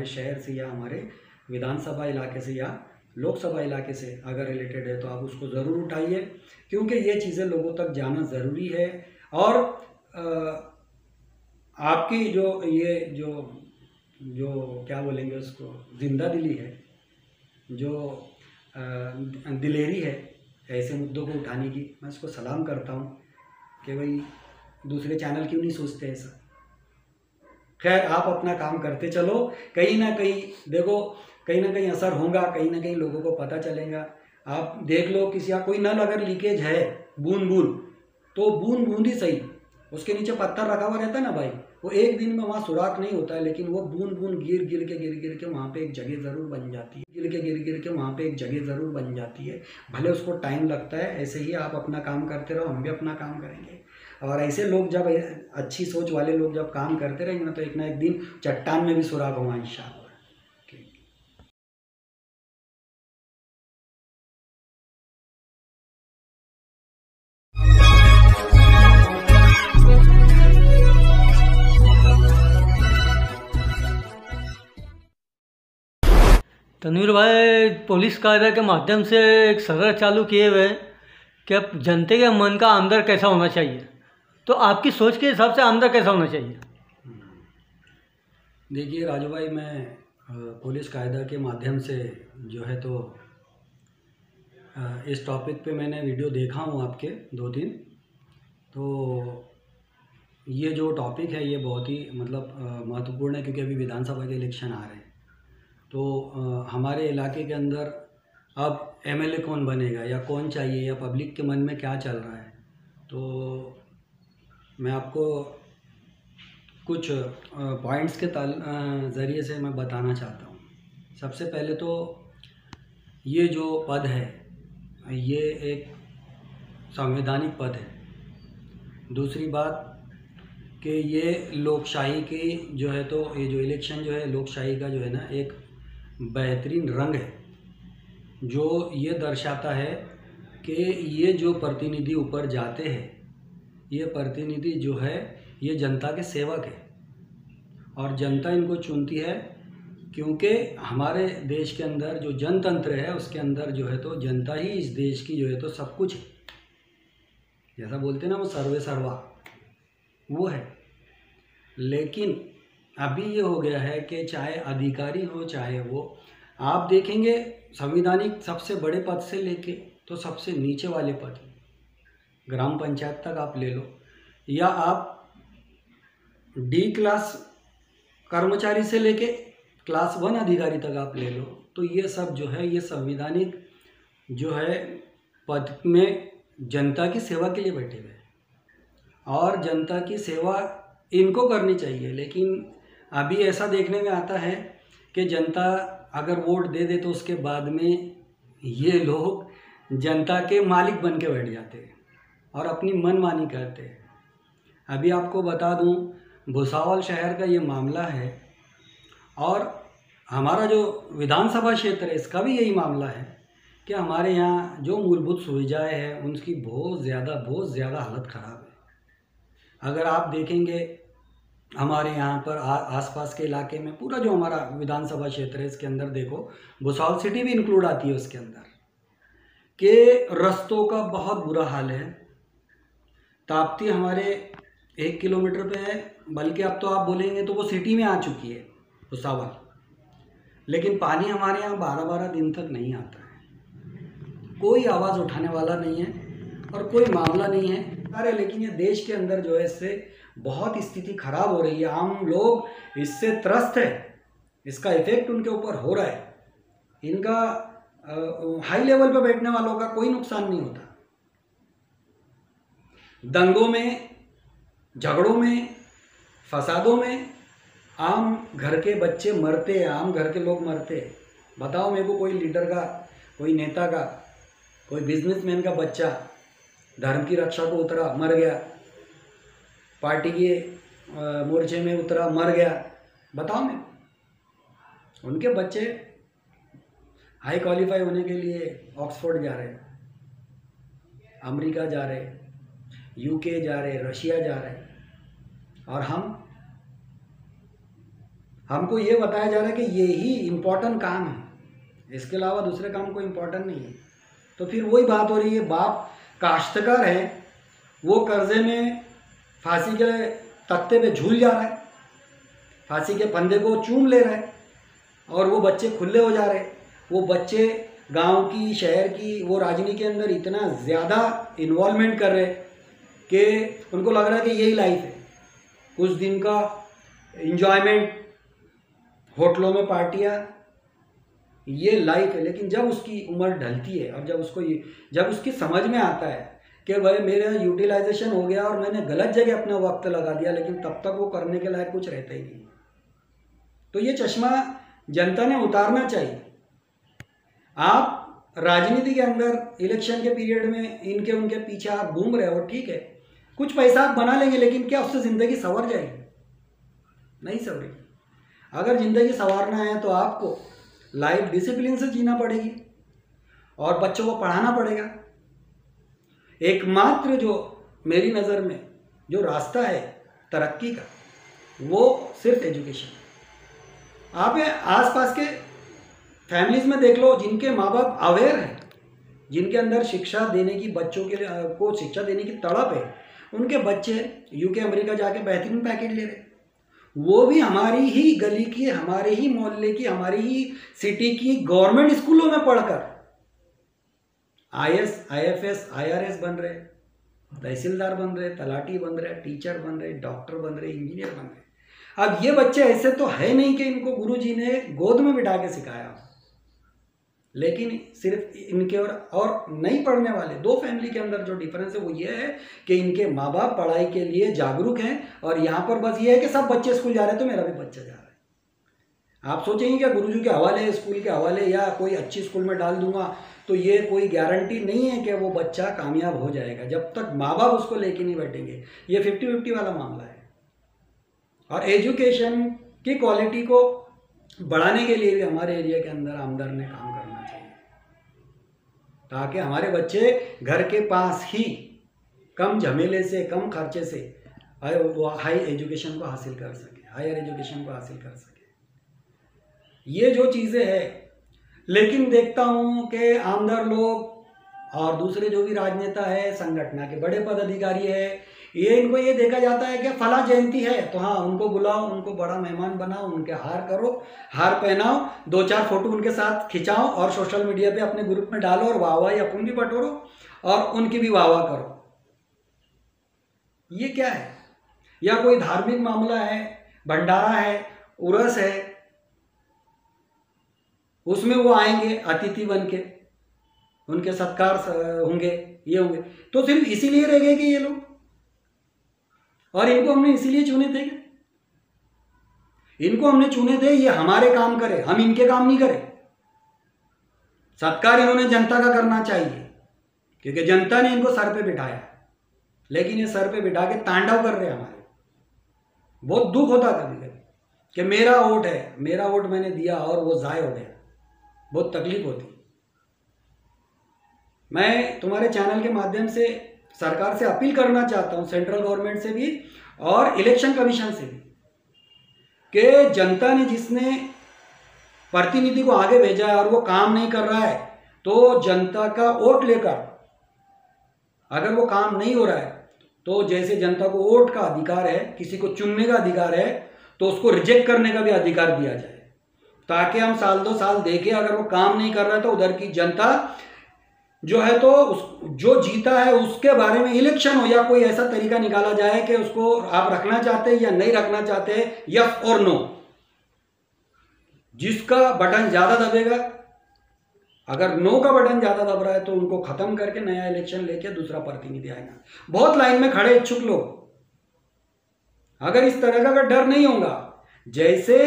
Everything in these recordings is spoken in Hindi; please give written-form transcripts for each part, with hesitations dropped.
शहर से या हमारे विधानसभा इलाके से या लोकसभा इलाके से अगर रिलेटेड है तो आप उसको ज़रूर उठाइए, क्योंकि ये चीज़ें लोगों तक जाना ज़रूरी है। और आपकी जो क्या बोलेंगे उसको, जिंदा दिली है, जो दिलेरी है ऐसे मुद्दों को उठाने की, मैं उसको सलाम करता हूँ कि भाई दूसरे चैनल क्यों नहीं सोचते ऐसा। खैर, आप अपना काम करते चलो, कहीं ना कहीं देखो, कहीं ना कहीं असर होगा, कहीं ना कहीं लोगों को पता चलेगा। आप देख लो, किसी या कोई नल अगर लीकेज है बूंद बूंद, तो बूंद बूंद ही सही, उसके नीचे पत्थर रखा हुआ रहता है ना भाई, वो एक दिन में वहाँ सुराख नहीं होता है, लेकिन वो बूंद बूंद गिर गिर के वहाँ पे एक जगह ज़रूर बन जाती है, गिर के वहाँ पे एक जगह ज़रूर बन जाती है। भले उसको टाइम लगता है, ऐसे ही आप अपना काम करते रहो, हम भी अपना काम करेंगे। और ऐसे लोग जब, अच्छी सोच वाले लोग जब काम करते रहेंगे ना, तो एक ना एक दिन चट्टान में भी सुराख होगा इंशाअल्लाह। तनवीर भाई, पुलिस कायदा के माध्यम से एक सदर चालू किए हुए कि अब जनता के मन का अंदर कैसा होना चाहिए, तो आपकी सोच के हिसाब से अंदर कैसा होना चाहिए? देखिए राजू भाई, मैं पुलिस कायदा के माध्यम से जो है तो इस टॉपिक पे मैंने वीडियो देखा हूँ आपके 2-3। तो ये जो टॉपिक है ये बहुत ही मतलब महत्वपूर्ण है, क्योंकि अभी विधानसभा के इलेक्शन आ रहे हैं। तो हमारे इलाके के अंदर अब एमएलए कौन बनेगा या कौन चाहिए, या पब्लिक के मन में क्या चल रहा है, तो मैं आपको कुछ पॉइंट्स के ज़रिए से मैं बताना चाहता हूँ। सबसे पहले तो ये जो पद है ये एक संवैधानिक पद है। दूसरी बात कि ये लोकशाही की जो है तो ये जो इलेक्शन जो है लोकशाही का जो है ना एक बेहतरीन रंग है, जो ये दर्शाता है कि ये जो प्रतिनिधि ऊपर जाते हैं, ये प्रतिनिधि जो है ये जनता के सेवक है, और जनता इनको चुनती है, क्योंकि हमारे देश के अंदर जो जनतंत्र है उसके अंदर जो है तो जनता ही इस देश की जो है तो सब कुछ है। जैसा बोलते हैं ना, वो सर्वे सर्वा वो है। लेकिन अभी ये हो गया है कि चाहे अधिकारी हो चाहे वो, आप देखेंगे संविधानिक सबसे बड़े पद से लेके तो सबसे नीचे वाले पद, ग्राम पंचायत तक आप ले लो, या आप डी क्लास कर्मचारी से लेके क्लास 1 अधिकारी तक आप ले लो, तो ये सब जो है ये संविधानिक जो है पद में जनता की सेवा के लिए बैठे हुए हैं, और जनता की सेवा इनको करनी चाहिए। लेकिन अभी ऐसा देखने में आता है कि जनता अगर वोट दे दे तो उसके बाद में ये लोग जनता के मालिक बन के बैठ जाते हैं और अपनी मनमानी करते हैं। अभी आपको बता दूं, भुसावल शहर का ये मामला है, और हमारा जो विधानसभा क्षेत्र है इसका भी यही मामला है कि हमारे यहाँ जो मूलभूत सुविधाएं हैं उनकी बहुत ज़्यादा हालत ख़राब है। अगर आप देखेंगे हमारे यहाँ पर आसपास के इलाके में, पूरा जो हमारा विधानसभा क्षेत्र है इसके अंदर देखो, भुसावल सिटी भी इंक्लूड आती है उसके अंदर, कि रस्तों का बहुत बुरा हाल है। ताप्ती हमारे 1 किलोमीटर पे है, बल्कि अब तो आप बोलेंगे तो वो सिटी में आ चुकी है भुसावल, लेकिन पानी हमारे यहाँ 12-12 दिन तक नहीं आता है। कोई आवाज़ उठाने वाला नहीं है और कोई मामला नहीं है। अरे लेकिन ये देश के अंदर जो है इससे बहुत स्थिति खराब हो रही है, आम लोग इससे त्रस्त है, इसका इफेक्ट उनके ऊपर हो रहा है। इनका हाई लेवल पे बैठने वालों का कोई नुकसान नहीं होता, दंगों में, झगड़ों में, फसादों में आम घर के बच्चे मरते, आम घर के लोग मरते। बताओ मेरे को, कोई लीडर का, कोई नेता का, कोई बिजनेसमैन का बच्चा धर्म की रक्षा को उतरा, मर गया, पार्टी के मोर्चे में उतरा, मर गया। बताओ मैं, उनके बच्चे हाई क्वालिफाई होने के लिए ऑक्सफोर्ड जा रहे, अमेरिका जा रहे, यूके जा रहे, रशिया जा रहे, और हमको ये बताया जा रहा है कि ये ही इम्पोर्टेंट काम है, इसके अलावा दूसरे काम कोई इम्पोर्टेंट नहीं है। तो फिर वही बात हो रही है, बाप काश्तकार है, वो कर्जे में फांसी के तख्ते पे झूल जा रहा है, फांसी के फंदे को चूम ले रहा है, और वो बच्चे खुले हो जा रहे हैं। वो बच्चे गांव की, शहर की, वो राजनीति के अंदर इतना ज़्यादा इन्वॉल्वमेंट कर रहे कि उनको लग रहा है कि यही लाइफ है, कुछ दिन का इंजॉयमेंट, होटलों में पार्टियाँ, ये लाइफ है। लेकिन जब उसकी उम्र ढलती है और जब उसकी समझ में आता है कि भाई मेरा यूटिलाइजेशन हो गया और मैंने गलत जगह अपना वक्त लगा दिया, लेकिन तब तक वो करने के लायक कुछ रहता ही नहीं। तो ये चश्मा जनता ने उतारना चाहिए। आप राजनीति के अंदर इलेक्शन के पीरियड में इनके उनके पीछे आप घूम रहे हो, ठीक है, कुछ पैसा आप बना लेंगे, लेकिन क्या उससे ज़िंदगी संवर जाएगी? नहीं संवरेगी। अगर ज़िंदगी संवारना है तो आपको लाइफ डिसिप्लिन से जीना पड़ेगी और बच्चों को पढ़ाना पड़ेगा। एकमात्र जो मेरी नज़र में जो रास्ता है तरक्की का, वो सिर्फ एजुकेशन। आप आसपास के फैमिलीज में देख लो, जिनके माँ बाप अवेयर हैं, जिनके अंदर शिक्षा देने की, बच्चों के को शिक्षा देने की तड़प है, उनके बच्चे यूके अमेरिका जाके बेहतरीन पैकेज ले रहे। वो भी हमारी ही गली की, हमारे ही मोहल्ले की, हमारी ही सिटी की गवर्नमेंट स्कूलों में पढ़कर IAS, IFS, IRS बन रहे, तहसीलदार बन रहे, तलाटी बन रहे, टीचर बन रहे, डॉक्टर बन रहे, इंजीनियर बन रहे। अब ये बच्चे ऐसे तो है नहीं कि इनको गुरुजी ने गोद में बिठा के सिखाया, लेकिन सिर्फ इनके और नहीं पढ़ने वाले दो फैमिली के अंदर जो डिफरेंस है वो ये है कि इनके माँ बाप पढ़ाई के लिए जागरूक हैं, और यहाँ पर बस ये है कि सब बच्चे स्कूल जा रहे हैं तो मेरा भी बच्चा जा रहा है। आप सोचेंगे क्या गुरुजी के हवाले, स्कूल के हवाले या कोई अच्छी स्कूल में डाल दूंगा तो ये कोई गारंटी नहीं है कि वो बच्चा कामयाब हो जाएगा, जब तक माँ बाप उसको लेके नहीं बैठेंगे। ये 50-50 वाला मामला है। और एजुकेशन की क्वालिटी को बढ़ाने के लिए भी हमारे एरिया के अंदर आमदार ने काम करना चाहिए, ताकि हमारे बच्चे घर के पास ही कम झमेले से, कम खर्चे से हाई एजुकेशन को हासिल कर सके, हायर एजुकेशन को हासिल कर सके। ये जो चीज़ें हैं, लेकिन देखता हूँ कि आमदार लोग और दूसरे जो भी राजनेता है, संगठन के बड़े पदाधिकारी है, इनको ये देखा जाता है कि फला जयंती है तो हाँ उनको बुलाओ, उनको बड़ा मेहमान बनाओ, उनके हार करो, हार पहनाओ, 2-4 फोटो उनके साथ खिंचाओ और सोशल मीडिया पे अपने ग्रुप में डालो, और वाहवाही अपन भी बटोरो और उनकी भी वाहवाह करो। ये क्या है? या कोई धार्मिक मामला है, भंडारा है, उरस है, उसमें वो आएंगे अतिथि बन के, उनके सत्कार होंगे, ये होंगे, तो सिर्फ इसीलिए रह गए कि ये लोग, और इनको हमने इसीलिए चुने थे, इनको हमने चुने थे ये हमारे काम करे, हम इनके काम नहीं करें। सत्कार इन्होंने जनता का करना चाहिए, क्योंकि जनता ने इनको सर पे बिठाया, लेकिन ये सर पे बिठा के तांडव कर रहे हैं हमारे। बहुत दुख होता कभी कभी कि मेरा वोट है, मेरा वोट मैंने दिया और वो ज़ाय हो गया, बहुत तकलीफ होती। मैं तुम्हारे चैनल के माध्यम से सरकार से अपील करना चाहता हूं, सेंट्रल गवर्नमेंट से भी और इलेक्शन कमीशन से भी, कि जनता ने जिसने प्रतिनिधि को आगे भेजा है और वो काम नहीं कर रहा है, तो जनता का वोट लेकर, अगर वो काम नहीं हो रहा है तो जैसे जनता को वोट का अधिकार है, किसी को चुनने का अधिकार है, तो उसको रिजेक्ट करने का भी अधिकार दिया जाए, ताकि हम साल 2 साल देखें अगर वो काम नहीं कर रहा है तो उधर की जनता जो है तो जो जीता है उसके बारे में इलेक्शन हो, या कोई ऐसा तरीका निकाला जाए कि उसको आप रखना चाहते हैं या नहीं रखना चाहते, यस और नो। जिसका बटन ज्यादा दबेगा, अगर नो का बटन ज्यादा दब रहा है तो उनको खत्म करके नया इलेक्शन लेके दूसरा प्रतिनिधि आएगा। बहुत लाइन में खड़े इच्छुक लोग, अगर इस तरह का डर नहीं होगा, जैसे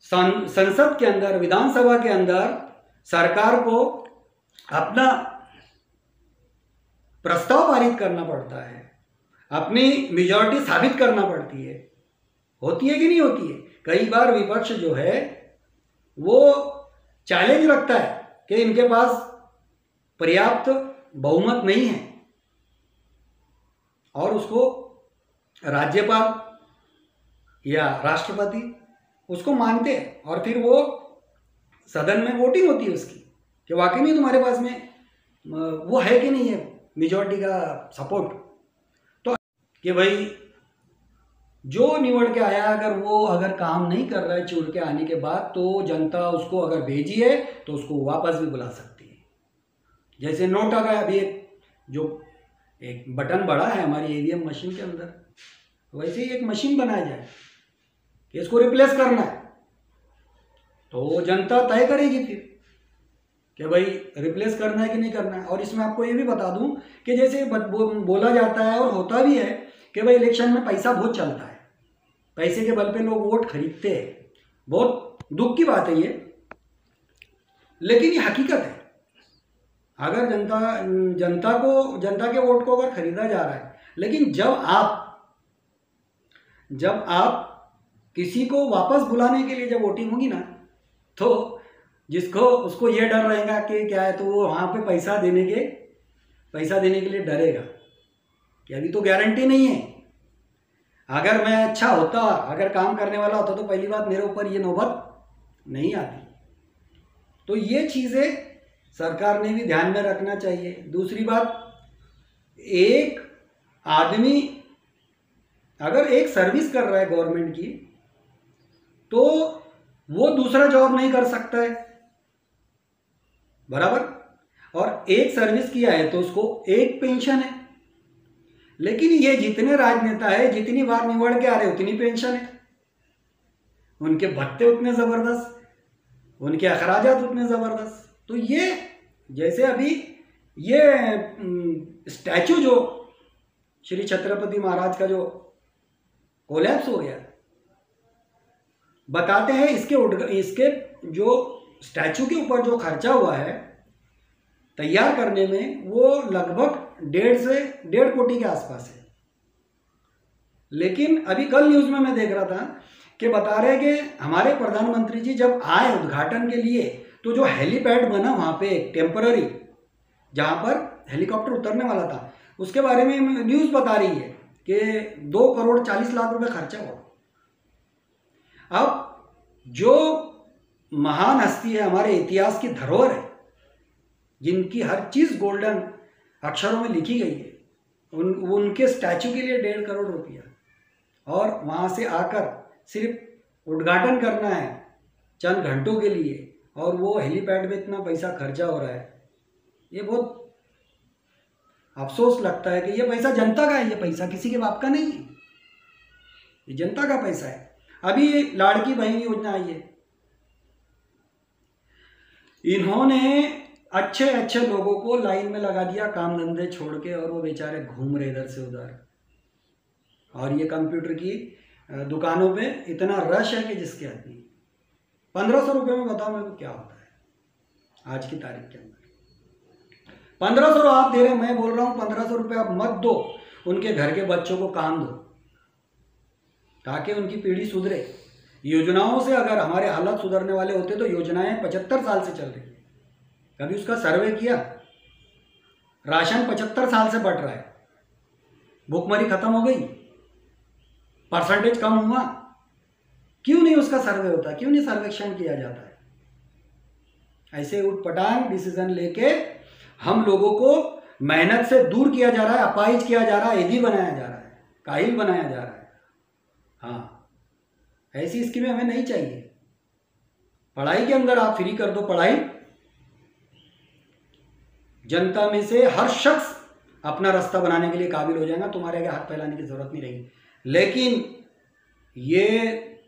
संसद के अंदर, विधानसभा के अंदर सरकार को अपना प्रस्ताव पारित करना पड़ता है, अपनी मेजॉरिटी साबित करना पड़ती है, होती है कि नहीं होती है? कई बार विपक्ष जो है वो चैलेंज रखता है कि इनके पास पर्याप्त बहुमत नहीं है, और उसको राज्यपाल या राष्ट्रपति उसको मानते हैं और फिर वो सदन में वोटिंग होती है उसकी कि वाकई में तुम्हारे पास में वो है कि नहीं है मेजॉरिटी का सपोर्ट। तो कि भाई जो निवड़ के आया अगर काम नहीं कर रहा है चुन के आने के बाद, तो जनता उसको अगर भेजी है तो उसको वापस भी बुला सकती है। जैसे नोटा का अभी एक बटन बड़ा है हमारी ईवीएम मशीन के अंदर, वैसे ही एक मशीन बनाया जाए कि इसको रिप्लेस करना है, तो जनता तय करेगी फिर कि भाई रिप्लेस करना है कि नहीं करना है। और इसमें आपको ये भी बता दूं कि जैसे बोला जाता है और होता भी है कि भाई इलेक्शन में पैसा बहुत चलता है, पैसे के बल पे लोग वोट खरीदते हैं। बहुत दुख की बात है ये, लेकिन ये हकीकत है। अगर जनता के वोट को अगर खरीदा जा रहा है, लेकिन जब आप किसी को वापस बुलाने के लिए जब वोटिंग होगी ना, तो उसको ये डर रहेगा कि क्या है, तो वो वहाँ पे पैसा देने के लिए डरेगा कि अभी तो गारंटी नहीं है। अगर मैं अच्छा होता, अगर काम करने वाला होता, तो पहली बात मेरे ऊपर ये नौबत नहीं आती। तो ये चीज़ें सरकार ने भी ध्यान में रखना चाहिए। दूसरी बात, एक आदमी अगर एक सर्विस कर रहा है गवर्नमेंट की, तो वो दूसरा जॉब नहीं कर सकता है, बराबर। और एक सर्विस किया है तो उसको एक पेंशन है। लेकिन ये जितने राजनेता है, जितनी बार निवड़ के आ रहे उतनी पेंशन है, उनके भत्ते उतने ज़बरदस्त, उनके अखराजात उतने ज़बरदस्त। तो ये जैसे अभी ये स्टैचू जो श्री छत्रपति महाराज का जो कोलैप्स हो गया, बताते हैं इसके जो स्टैचू के ऊपर जो खर्चा हुआ है तैयार करने में, वो लगभग 1.5 कोटी के आसपास है। लेकिन अभी कल न्यूज़ में मैं देख रहा था कि बता रहे कि हमारे प्रधानमंत्री जी जब आए उद्घाटन के लिए, तो जो हेलीपैड बना वहाँ पे टेम्पररी, जहाँ पर हेलीकॉप्टर उतरने वाला था, उसके बारे में न्यूज़ बता रही है कि 2,40,00,000 रुपये खर्चा हुआ। अब जो महान हस्ती है, हमारे इतिहास की धरोहर है, जिनकी हर चीज़ गोल्डन अक्षरों में लिखी गई है, उनके स्टैचू के लिए 1.5 करोड़ रुपया, और वहाँ से आकर सिर्फ उद्घाटन करना है चंद घंटों के लिए, और वो हेलीपैड में इतना पैसा खर्चा हो रहा है। ये बहुत अफसोस लगता है कि ये पैसा जनता का है, ये पैसा किसी के बाप का नहीं है, ये जनता का पैसा है। अभी लाड़की बहन योजना आई है, इन्होंने अच्छे लोगों को लाइन में लगा दिया काम धंधे छोड़ के, और वो बेचारे घूम रहे इधर से उधर। और ये कंप्यूटर की दुकानों पे इतना रश है कि जिसके आदमी 1,500 रुपये में, बताओ मेरे को क्या होता है आज की तारीख के अंदर। 1,500 आप दे रहे, मैं बोल रहा हूँ 1,500 रुपये आप मत दो, उनके घर के बच्चों को काम दो ताकि उनकी पीढ़ी सुधरे। योजनाओं से अगर हमारे हालात सुधरने वाले होते तो योजनाएं 75 साल से चल रही है, कभी उसका सर्वे किया? राशन 75 साल से बट रहा है, भूखमरी खत्म हो गई, परसेंटेज कम हुआ, क्यों नहीं उसका सर्वे होता, क्यों नहीं सर्वेक्षण किया जाता है? ऐसे उटपटांग डिसीजन लेके हम लोगों को मेहनत से दूर किया जा रहा है, अपाहिज किया जा रहा है, एदी बनाया जा रहा है, काहिल बनाया जा रहा है। हाँ, ऐसी स्कीमें हमें नहीं चाहिए। पढ़ाई के अंदर आप फ्री कर दो पढ़ाई, जनता में से हर शख्स अपना रास्ता बनाने के लिए काबिल हो जाएगा, तुम्हारे आगे हाथ फैलाने की जरूरत नहीं रहेगी। लेकिन ये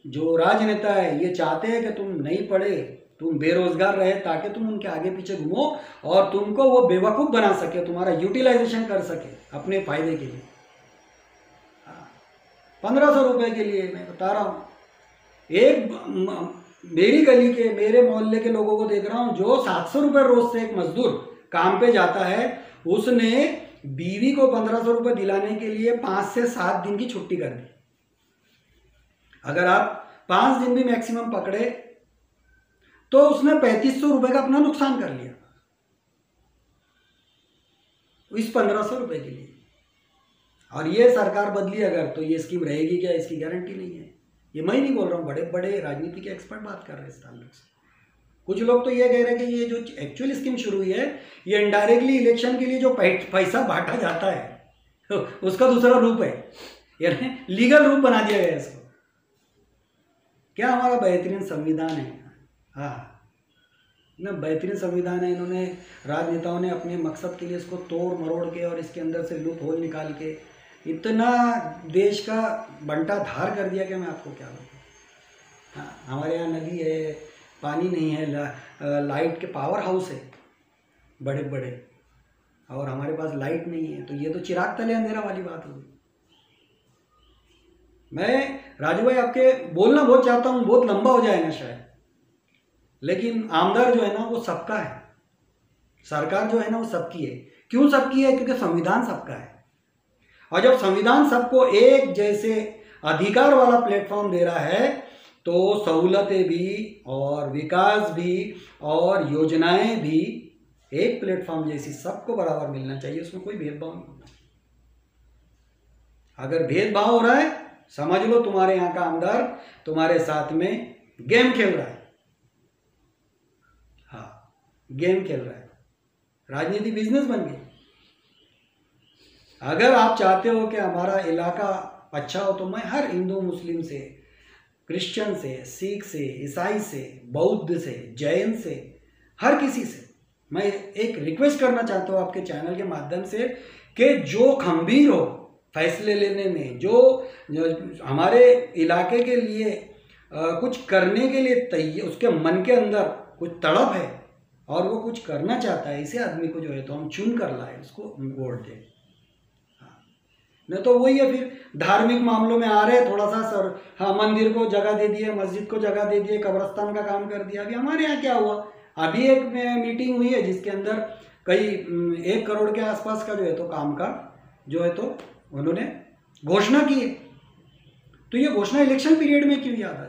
जो राजनेता है, ये चाहते हैं कि तुम नहीं पढ़े, तुम बेरोजगार रहे, ताकि तुम उनके आगे पीछे घूमो और तुमको वो बेवकूफ़ बना सके, तुम्हारा यूटिलाइजेशन कर सके अपने फायदे के लिए। 1,500 रुपये के लिए मैं बता रहा हूँ, मेरी गली के, मेरे मोहल्ले के लोगों को देख रहा हूँ, जो 700 रुपये रोज से एक मजदूर काम पे जाता है, उसने बीवी को 1,500 रुपये दिलाने के लिए 5 से 7 दिन की छुट्टी कर दी। अगर आप 5 दिन भी मैक्सिमम पकड़े तो उसने 3,500 रुपये का अपना नुकसान कर लिया इस 1,500 रुपये के लिए। और ये सरकार बदली अगर, तो ये स्कीम रहेगी क्या, इसकी गारंटी नहीं है। ये मैं नहीं बोल रहा हूँ, बड़े बड़े राजनीति के एक्सपर्ट बात कर रहे हैं इस ताल्लुक से। कुछ लोग तो ये कह रहे हैं कि ये जो एक्चुअल स्कीम शुरू हुई है ये इनडायरेक्टली इलेक्शन के लिए जो पैसा बांटा जाता है तो उसका दूसरा रूप है, यानी लीगल रूप बना दिया गया इसको। क्या हमारा बेहतरीन संविधान है, हाँ ना, बेहतरीन संविधान है। इन्होंने राजनेताओं ने अपने मकसद के लिए इसको तोड़ मरोड़ के और इसके अंदर से लूप होल निकाल के इतना देश का बंटा धार कर दिया कि मैं आपको क्या बताऊँ। हाँ, हमारे यहाँ नदी है, पानी नहीं है, लाइट के पावर हाउस है बड़े बड़े, और हमारे पास लाइट नहीं है, तो ये तो चिराग तले अंधेरा वाली बात होगी। मैं राजू भाई आपके बोलना बहुत चाहता हूँ, बहुत लंबा हो जाएगा शायद, लेकिन आमदार जो है ना वो सबका है, सरकार जो है ना वो सबकी है। क्यों सबकी है? क्योंकि संविधान सबका है, और जब संविधान सबको एक जैसे अधिकार वाला प्लेटफॉर्म दे रहा है तो सहूलतें भी और विकास भी और योजनाएं भी एक प्लेटफॉर्म जैसी सबको बराबर मिलना चाहिए, उसमें कोई भेदभाव नहीं होना। अगर भेदभाव हो रहा है समझ लो तुम्हारे यहाँ का आमदार तुम्हारे साथ में गेम खेल रहा है, हाँ गेम खेल रहा है, राजनीति बिजनेस बन गई। अगर आप चाहते हो कि हमारा इलाका अच्छा हो तो मैं हर हिंदू मुस्लिम से, क्रिश्चियन से, सिख से, ईसाई से, बौद्ध से, जैन से, हर किसी से मैं एक रिक्वेस्ट करना चाहता हूँ आपके चैनल के माध्यम से कि जो खंभीर हो फैसले लेने में, जो हमारे इलाके के लिए कुछ करने के लिए तैयार, उसके मन के अंदर कुछ तड़प है और वो कुछ करना चाहता है, इसे आदमी को जो है तो हम चुन कर लाए, उसको वोट दें। नहीं तो वही है, फिर धार्मिक मामलों में आ रहे हैं थोड़ा सा सर, हाँ मंदिर को जगह दे दिए, मस्जिद को जगह दे दिए, कब्रस्तान का काम कर दिया। अभी हमारे यहाँ क्या हुआ, अभी एक मीटिंग हुई है जिसके अंदर कई 1 करोड़ के आसपास का जो है तो काम का जो है तो उन्होंने घोषणा की है। तो ये घोषणा इलेक्शन पीरियड में क्यों याद आई?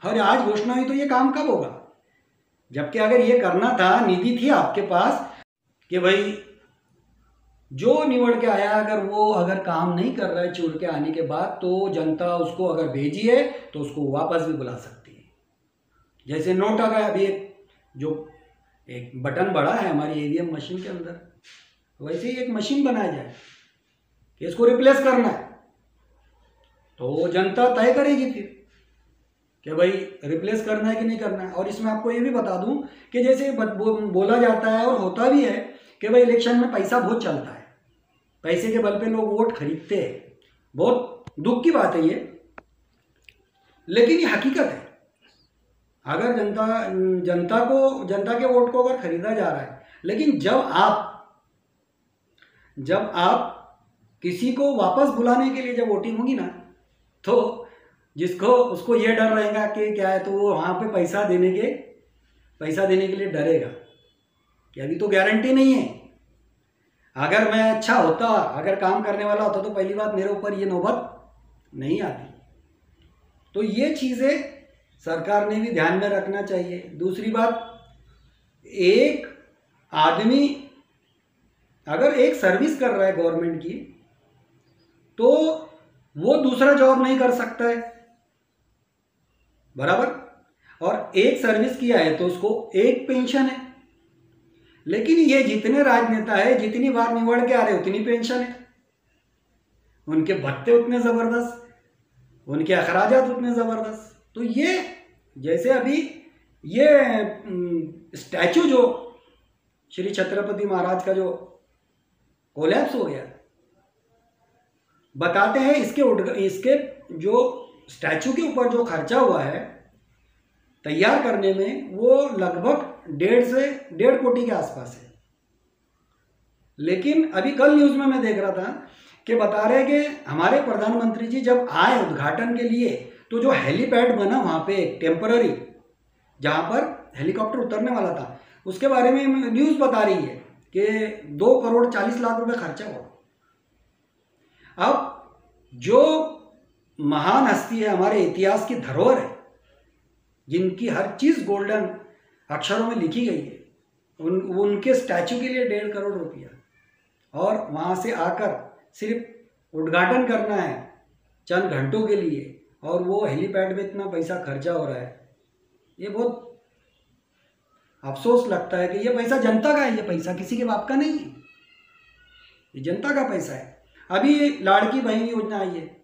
हर आज घोषणा हुई तो ये काम कब होगा? जबकि अगर ये करना था, निधि थी आपके पास कि भाई जो निवड़ के आया अगर काम नहीं कर रहा है चुन के आने के बाद, तो जनता उसको अगर भेजी है तो उसको वापस भी बुला सकती है। जैसे नोट आ गया, अभी एक बटन बड़ा है हमारी ईवीएम मशीन के अंदर, वैसे ही एक मशीन बनाया जाए कि इसको रिप्लेस करना है, तो जनता तय करेगी फिर कि भाई रिप्लेस करना है कि नहीं करना है। और इसमें आपको ये भी बता दूं कि जैसे बोला जाता है और होता भी है कि भाई इलेक्शन में पैसा बहुत चलता है, पैसे के बल पे लोग वोट खरीदते हैं, बहुत दुख की बात है ये, लेकिन ये हकीकत है। अगर जनता के वोट को अगर खरीदा जा रहा है, लेकिन जब आप किसी को वापस बुलाने के लिए जब वोटिंग होगी ना, तो उसको ये डर रहेगा कि क्या है, तो वो वहाँ पे पैसा देने के लिए डरेगा कि अभी तो गारंटी नहीं है। अगर मैं अच्छा होता, अगर काम करने वाला होता तो पहली बात मेरे ऊपर ये नौबत नहीं आती। तो ये चीज़ें सरकार ने भी ध्यान में रखना चाहिए। दूसरी बात, एक आदमी अगर एक सर्विस कर रहा है गवर्नमेंट की, तो वो दूसरा जॉब नहीं कर सकता है, बराबर। और एक सर्विस किया है तो उसको एक पेंशन है। लेकिन ये जितने राजनेता है, जितनी बार निवड़ के आ रहे उतनी पेंशन है, उनके भत्ते उतने ज़बरदस्त, उनके अखराजात उतने ज़बरदस्त। तो ये जैसे अभी ये स्टैचू जो श्री छत्रपति महाराज का जो कोलैप्स हो गया, बताते हैं इसके जो स्टैचू के ऊपर जो खर्चा हुआ है तैयार करने में, वो लगभग 1.5 कोटी के आसपास है। लेकिन अभी कल न्यूज़ में मैं देख रहा था कि बता रहे कि हमारे प्रधानमंत्री जी जब आए उद्घाटन के लिए, तो जो हेलीपैड बना वहाँ पे टेम्पररी, जहाँ पर हेलीकॉप्टर उतरने वाला था, उसके बारे में न्यूज़ बता रही है कि 2 करोड़ 40 लाख रुपए खर्चा हुआ। अब जो महान हस्ती है, हमारे इतिहास की धरोहर है, जिनकी हर चीज़ गोल्डन अक्षरों में लिखी गई है, उनके स्टैचू के लिए 1.5 करोड़ रुपया, और वहाँ से आकर सिर्फ उद्घाटन करना है चंद घंटों के लिए, और वो हेलीपैड में इतना पैसा खर्चा हो रहा है। ये बहुत अफसोस लगता है कि ये पैसा जनता का है, ये पैसा किसी के बाप का नहीं है, ये जनता का पैसा है। अभी लाड़की बहन योजना आई है,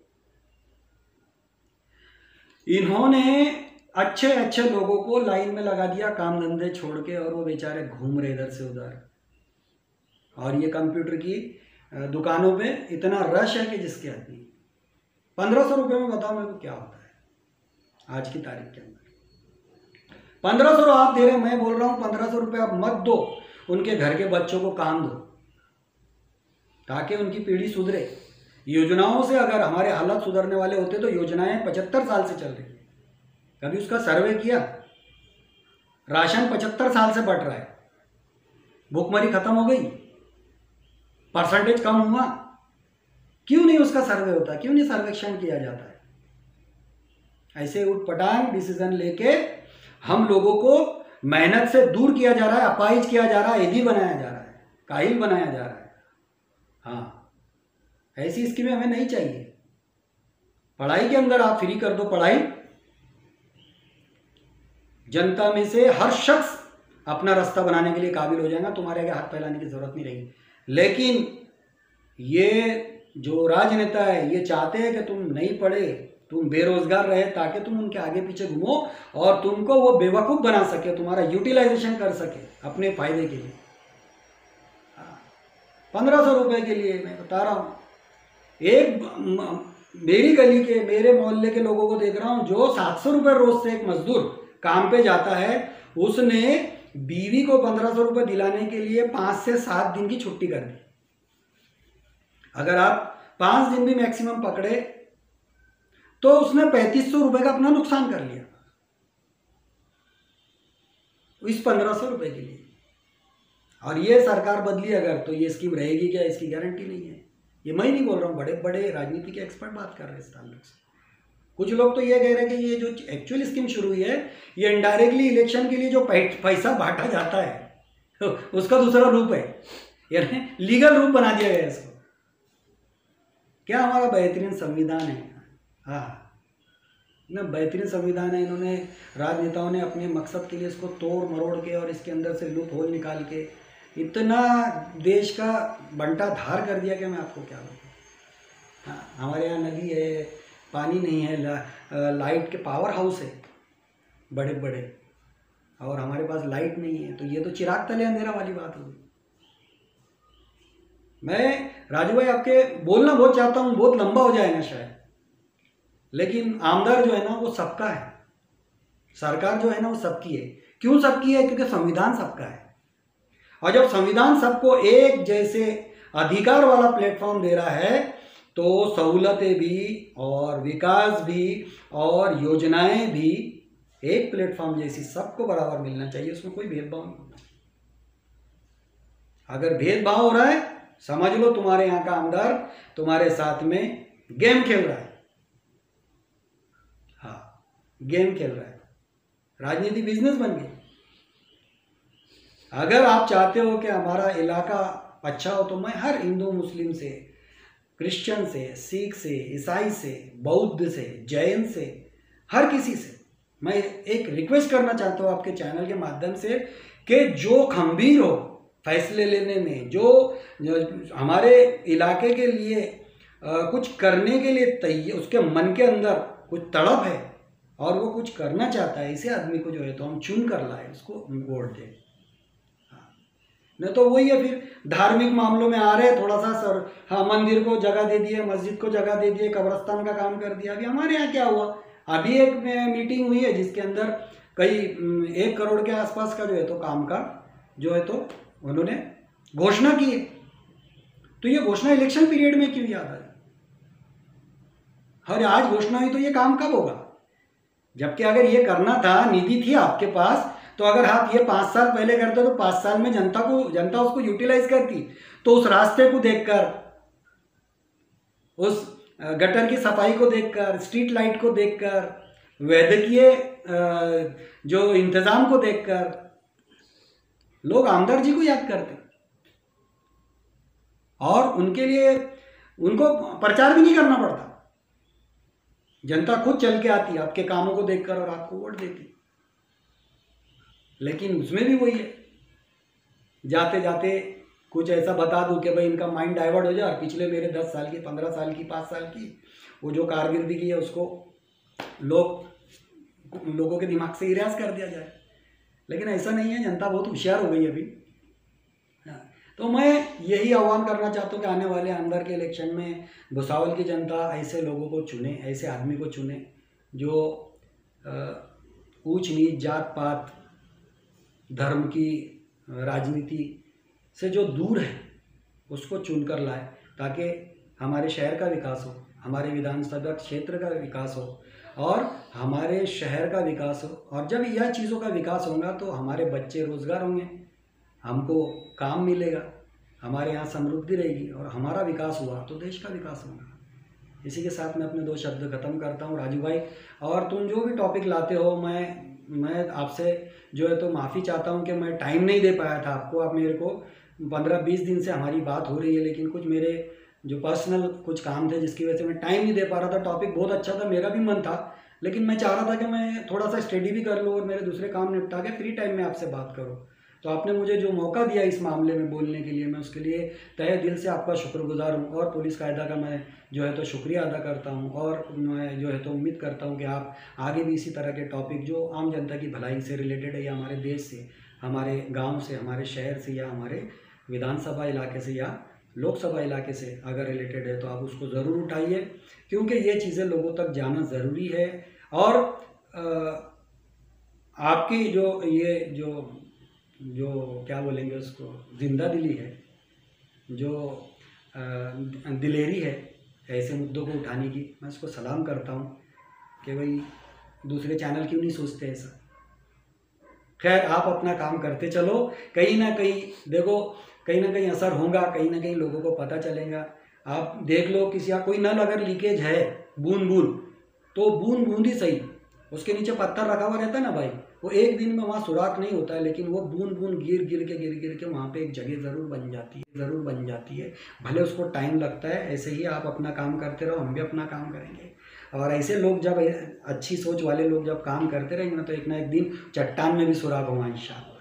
इन्होंने अच्छे अच्छे लोगों को लाइन में लगा दिया काम धंधे छोड़ के, और वो बेचारे घूम रहे इधर से उधर। और ये कंप्यूटर की दुकानों पे इतना रश है कि जिसके आदमी 1500 रुपये में बताओ मेरे को क्या होता है आज की तारीख के अंदर। 1500 आप दे रहे, मैं बोल रहा हूँ 1500 रुपये आप मत दो, उनके घर के बच्चों को काम दो ताकि उनकी पीढ़ी सुधरे। योजनाओं से अगर हमारे हालात सुधरने वाले होते तो योजनाएं 75 साल से चल रही है, कभी उसका सर्वे किया? राशन 75 साल से बट रहा है, भूखमरी खत्म हो गई, परसेंटेज कम हुआ, क्यों नहीं उसका सर्वे होता, क्यों नहीं सर्वेक्षण किया जाता है? ऐसे उठपटांग डिसीजन लेके हम लोगों को मेहनत से दूर किया जा रहा है, अपाहिज किया जा रहा है, एदी बनाया जा रहा है, काहिल बनाया जा रहा है। हाँ, ऐसी स्कीमें हमें नहीं चाहिए। पढ़ाई के अंदर आप फ्री कर दो पढ़ाई, जनता में से हर शख्स अपना रास्ता बनाने के लिए काबिल हो जाएगा, तुम्हारे आगे हाथ फैलाने की जरूरत नहीं रहेगी। लेकिन ये जो राजनेता है ये चाहते हैं कि तुम नहीं पढ़े, तुम बेरोजगार रहे, ताकि तुम उनके आगे पीछे घूमो और तुमको वो बेवकूफ़ बना सके, तुम्हारा यूटिलाइजेशन कर सके अपने फायदे के लिए। 1500 रुपये के लिए मैं बता रहा हूँ, मेरी गली के, मेरे मोहल्ले के लोगों को देख रहा हूँ जो 700 रुपये रोज से एक मजदूर काम पे जाता है, उसने बीवी को 1500 रुपये दिलाने के लिए 5 से 7 दिन की छुट्टी कर दी। अगर आप 5 दिन भी मैक्सिमम पकड़े तो उसने 3500 रुपये का अपना नुकसान कर लिया इस 1500 रुपये के लिए। और ये सरकार बदली अगर तो ये स्कीम रहेगी क्या, इसकी गारंटी नहीं है। ये मैं नहीं बोल रहा हूँ, बड़े बड़े राजनीति के एक्सपर्ट बात कर रहे हैं इस ताल्लुक से। कुछ लोग तो ये कह रहे हैं कि ये जो एक्चुअल स्कीम शुरू हुई है ये इनडायरेक्टली इलेक्शन के लिए जो पैसा बांटा जाता है तो उसका दूसरा रूप है, यानी लीगल रूप बना दिया गया इसको। क्या हमारा बेहतरीन संविधान है, हाँ ना, बेहतरीन संविधान है। इन्होंने राजनेताओं ने अपने मकसद के लिए इसको तोड़ मरोड़ के और इसके अंदर से लूप होल निकाल के इतना देश का बंटा धार कर दिया कि मैं आपको क्या बताऊँ। हाँ, हमारे यहाँ नदी है, पानी नहीं है, लाइट के पावर हाउस है बड़े बड़े, और हमारे पास लाइट नहीं है, तो ये तो चिराग तले अंधेरा वाली बात होगी। मैं राजू भाई आपके बोलना बहुत चाहता हूँ, बहुत लंबा हो जाएगा शायद, लेकिन आमदार जो है ना वो सबका है, सरकार जो है ना वो सबकी है। क्यों सबकी है? क्योंकि संविधान सबका है, और जब संविधान सबको एक जैसे अधिकार वाला प्लेटफॉर्म दे रहा है तो सहूलतें भी और विकास भी और योजनाएं भी एक प्लेटफॉर्म जैसी सबको बराबर मिलना चाहिए, उसमें कोई भेदभाव नहीं होना। अगर भेदभाव हो रहा है समझ लो तुम्हारे यहाँ का आमदार तुम्हारे साथ में गेम खेल रहा है, हाँ गेम खेल रहा है, राजनीति बिजनेस बन गई। अगर आप चाहते हो कि हमारा इलाका अच्छा हो तो मैं हर हिंदू मुस्लिम से, क्रिश्चियन से, सिख से, ईसाई से, बौद्ध से, जैन से, हर किसी से मैं एक रिक्वेस्ट करना चाहता हूँ आपके चैनल के माध्यम से कि जो खंभीर हो फैसले लेने में, जो हमारे इलाके के लिए कुछ करने के लिए तैयार, उसके मन के अंदर कुछ तड़प है और वो कुछ करना चाहता है, इसे आदमी को जो है तो हम चुन कर लाए, उसको वोट दें। नहीं तो वही है फिर धार्मिक मामलों में आ रहे थोड़ा सा सर, हाँ मंदिर को जगह दे दिए, मस्जिद को जगह दे दिए, कब्रस्तान का काम कर दिया। अभी हमारे यहाँ क्या हुआ, अभी एक मीटिंग हुई है जिसके अंदर कई 1 करोड़ के आसपास का जो है तो काम का जो है तो उन्होंने घोषणा की है। तो ये घोषणा इलेक्शन पीरियड में क्यों याद आई? अरे आज घोषणा हुई तो ये काम कब होगा? जबकि अगर ये करना था, निधि थी आपके पास, तो अगर आप ये 5 साल पहले करते तो 5 साल में जनता उसको यूटिलाइज करती। तो उस रास्ते को देखकर, उस गटर की सफाई को देखकर, स्ट्रीट लाइट को देखकर, वैद्यकीय जो इंतजाम को देखकर लोग आमदार जी को याद करते और उनके लिए उनको प्रचार भी नहीं करना पड़ता। जनता खुद चल के आती है आपके कामों को देखकर और आपको वोट देती। लेकिन उसमें भी वही है, जाते जाते कुछ ऐसा बता दूं कि भाई इनका माइंड डाइवर्ट हो जाए और पिछले मेरे 10 साल की, 15 साल की, 5 साल की वो जो कारकिर्दी है उसको लोगों के दिमाग से इरेज कर दिया जाए। लेकिन ऐसा नहीं है, जनता बहुत होशियार हो गई अभी। तो मैं यही आह्वान करना चाहता हूँ कि आने वाले अंदर के इलेक्शन में भुसावल की जनता ऐसे लोगों को चुने, ऐसे आदमी को चुने जो ऊंच नीच, जात पात, धर्म की राजनीति से जो दूर है उसको चुनकर लाए, ताकि हमारे शहर का विकास हो, हमारे विधानसभा क्षेत्र का विकास हो और हमारे शहर का विकास हो। और जब यह चीज़ों का विकास होगा तो हमारे बच्चे रोजगार होंगे, हमको काम मिलेगा, हमारे यहाँ समृद्धि रहेगी और हमारा विकास हुआ तो देश का विकास होगा। इसी के साथ मैं अपने 2 शब्द खत्म करता हूँ राजू भाई। और तुम जो भी टॉपिक लाते हो मैं आपसे जो है तो माफ़ी चाहता हूँ कि मैं टाइम नहीं दे पाया था आपको। आप मेरे को 15-20 दिन से हमारी बात हो रही है, लेकिन कुछ मेरे जो पर्सनल कुछ काम थे जिसकी वजह से मैं टाइम नहीं दे पा रहा था। टॉपिक बहुत अच्छा था, मेरा भी मन था, लेकिन मैं चाह रहा था कि मैं थोड़ा सा स्टडी भी कर लूँ और मेरे दूसरे काम निपटा के फ्री टाइम में आपसे बात करूँ। तो आपने मुझे जो मौका दिया इस मामले में बोलने के लिए, मैं उसके लिए तहे दिल से आपका शुक्रगुजार हूँ। और पुलिस कायदा का मैं जो है तो शुक्रिया अदा करता हूँ और मैं जो है तो उम्मीद करता हूँ कि आप आगे भी इसी तरह के टॉपिक जो आम जनता की भलाई से रिलेटेड है, या हमारे देश से, हमारे गाँव से, हमारे शहर से, या हमारे विधानसभा इलाके से या लोकसभा इलाके से अगर रिलेटेड है तो आप उसको ज़रूर उठाइए, क्योंकि ये चीज़ें लोगों तक जाना ज़रूरी है। और आपकी जो ये जो क्या बोलेंगे उसको, जिंदा दिली है, जो दिलेरी है ऐसे मुद्दों को उठाने की, मैं उसको सलाम करता हूँ कि भाई दूसरे चैनल क्यों नहीं सोचते ऐसा। खैर, आप अपना काम करते चलो, कहीं ना कहीं देखो, कहीं ना कहीं असर होगा, कहीं ना कहीं लोगों को पता चलेगा। आप देख लो, किसी या कोई नल अगर लीकेज है बूंद बूंद, तो बूंद बूंद ही सही, उसके नीचे पत्थर रखा हुआ रहता है ना भाई, वो एक दिन में वहाँ सुराख नहीं होता है, लेकिन वो बूंद बूंद गिर गिर के वहाँ पे एक जगह ज़रूर बन जाती है। भले उसको टाइम लगता है। ऐसे ही आप अपना काम करते रहो, हम भी अपना काम करेंगे। और ऐसे लोग जब, अच्छी सोच वाले लोग जब काम करते रहेंगे ना, तो एक ना एक दिन चट्टान में भी सुराख होगा इंशाअल्लाह।